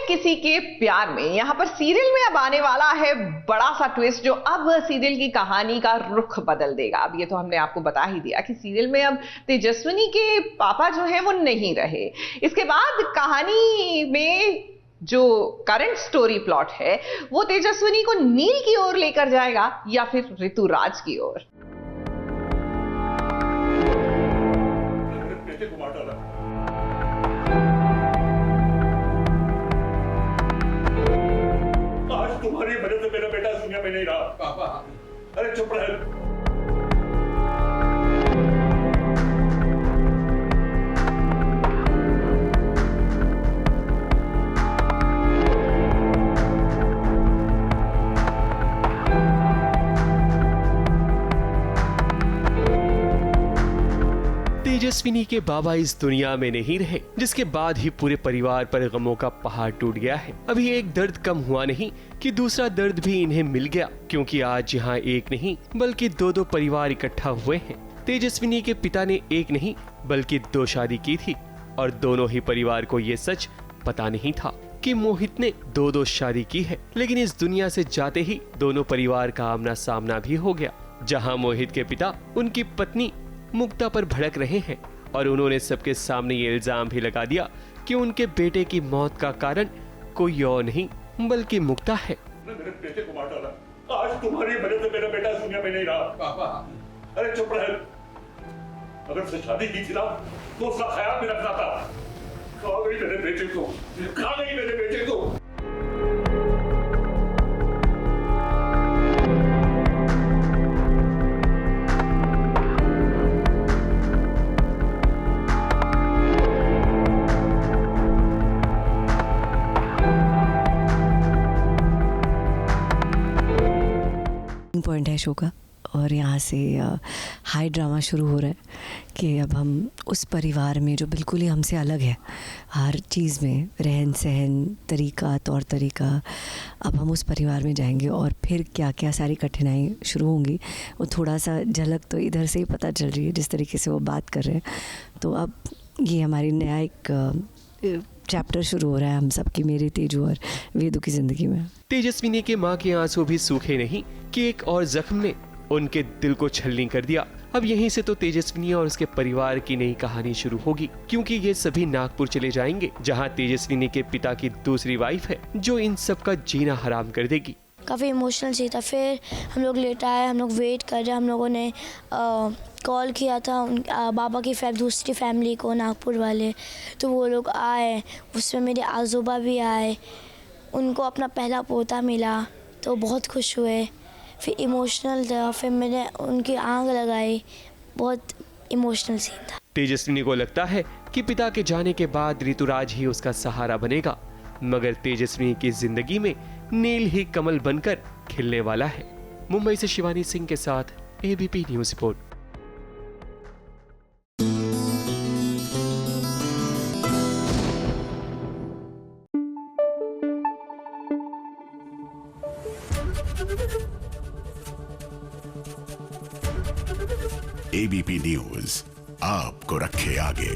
किसी के प्यार में यहाँ पर सीरियल में अब आने वाला है बड़ा सा ट्विस्ट जो अब सीरियल की कहानी का रुख बदल देगा। अब ये तो हमने आपको बता ही दिया कि सीरियल में अब तेजस्विनी के पापा जो हैं वो नहीं रहे। इसके बाद कहानी में जो करंट स्टोरी प्लॉट है वो तेजस्विनी को नील की ओर लेकर जाएगा या फिर ऋतुराज की ओर। तुम्हारी वजह से मेरा बेटा इस दुनिया में नहीं रहा। पापा, अरे चुप रहे। तेजस्विनी के बाबा इस दुनिया में नहीं रहे, जिसके बाद ही पूरे परिवार पर गमों का पहाड़ टूट गया है। अभी एक दर्द कम हुआ नहीं कि दूसरा दर्द भी इन्हें मिल गया, क्योंकि आज यहाँ एक नहीं बल्कि दो परिवार इकट्ठा हुए हैं। तेजस्विनी के पिता ने एक नहीं बल्कि 2 शादी की थी और दोनों ही परिवार को ये सच पता नहीं था कि मोहित ने 2 शादी की है। लेकिन इस दुनिया से जाते ही दोनों परिवार का आमना सामना भी हो गया, जहाँ मोहित के पिता उनकी पत्नी मुक्ता पर भड़क रहे हैं और उन्होंने सबके सामने ये इल्जाम भी लगा दिया कि उनके बेटे की मौत का कारण कोई और नहीं बल्कि मुक्ता है। मेरे बेटे को मार डाला। आज तुम्हारी वजह से मेरा बेटा इस दुनिया में नहीं रहा। पापा, अरे चुप रहे। अगर उससे शादी की थी ना तो उसका ख्याल भी रखना था। खा गई मेरे बेटे को, खा गई मेरे बेटे को। पॉइंट है शो का और यहाँ से हाई ड्रामा शुरू हो रहा है कि अब हम उस परिवार में जो बिल्कुल ही हमसे अलग है हर चीज़ में, रहन सहन, तरीका, तौर तरीका, अब हम उस परिवार में जाएंगे और फिर क्या क्या सारी कठिनाई शुरू होंगी वो थोड़ा सा झलक तो इधर से ही पता चल रही है जिस तरीके से वो बात कर रहे हैं। तो अब ये हमारी नया एक चैप्टर शुरू हो रहा है हम सबकी, मेरी, तेजू और वेदू की जिंदगी में। तेजस्विनी के माँ के आंसू भी सूखे नहीं कि एक और जख्म ने उनके दिल को छलनी कर दिया। अब यहीं से तो तेजस्विनी और उसके परिवार की नई कहानी शुरू होगी, क्योंकि ये सभी नागपुर चले जाएंगे, जहाँ तेजस्विनी के पिता की दूसरी वाइफ है जो इन सब का जीना हराम कर देगी। काफ़ी इमोशनल सी था। फिर हम लोग लेट आए, हम लोग वेट कर रहे, हम लोगों ने कॉल किया था बाबा की दूसरी फैमिली को, नागपुर वाले, तो वो लोग आए, उसमें मेरे आजोबा भी आए, उनको अपना पहला पोता मिला तो बहुत खुश हुए। फिर इमोशनल था, फिर मैंने उनकी आंख लगाई, बहुत इमोशनल सीन था। तेजस्विनी को लगता है कि पिता के जाने के बाद ऋतुराज ही उसका सहारा बनेगा, मगर तेजस्विनी की जिंदगी में नील ही कमल बनकर खिलने वाला है। मुंबई से शिवानी सिंह के साथ ABP news report. ABP news आपको रखे आगे।